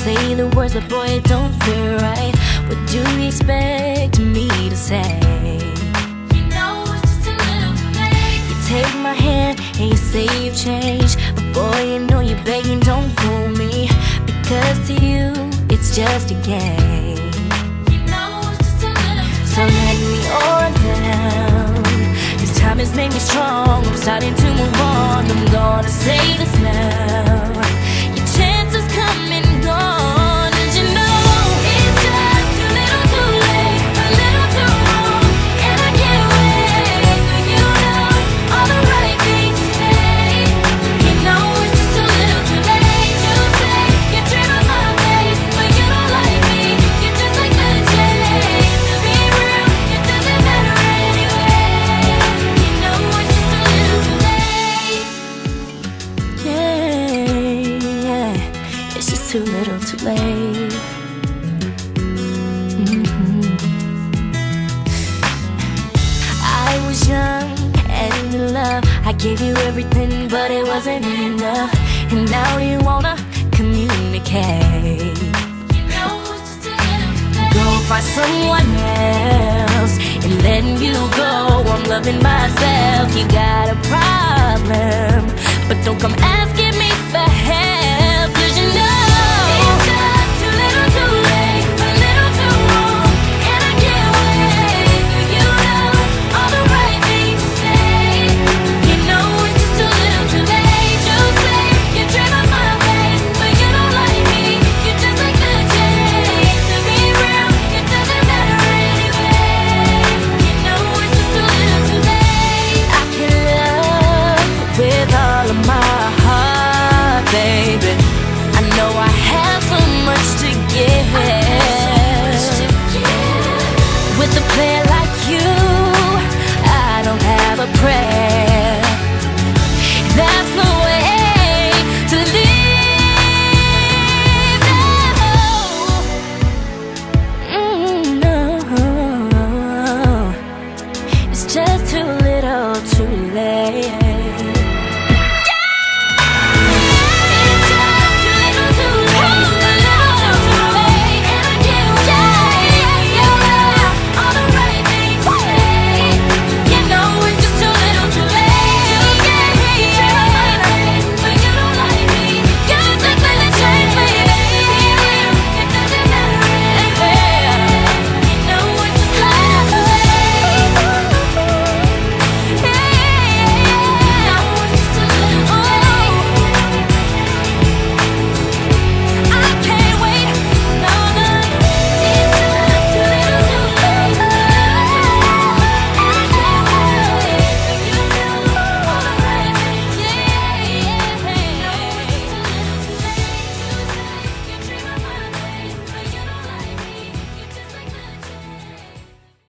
say the words, but boy, it don't feel right. What do you expect me to say? You know it's just a little too late. You take my hand and you say you've changed, but boy, you know you're begging, don't fool me, because to you it's just a game. You know it's just a little too late. So let me on down. This time has made me strong. I'm starting to move on. I'm gonna say this now. Your chances come and gone, and you know it's just too little too late, a little too wrong, and I can't wait for you know all the right things to say. You know it's just too little too late to say you dream of my face, but you don't like me. You're just like the chase. To be real, it doesn't matter anyway. You know it's just too little too late. Yeah, it's just too little too late. I was young and in love. I gave you everything, but it wasn't enough. And now you wanna communicate. You know it's just a little too late. Go find someone else and letting you go. I'm loving myself. You got a problem, but don't come asking me for help, 'cause you know it's just too little too late, a little too wrong, and I can't wait for you know all the right things to say. You know it's just too little too late to say you dream of my face, but you don't like me. You're just like the chase. To be real, it doesn't matter anyway. You know it's just too little too late. I can love with all of my heart, baby. I know I have so much to give. With a player like you,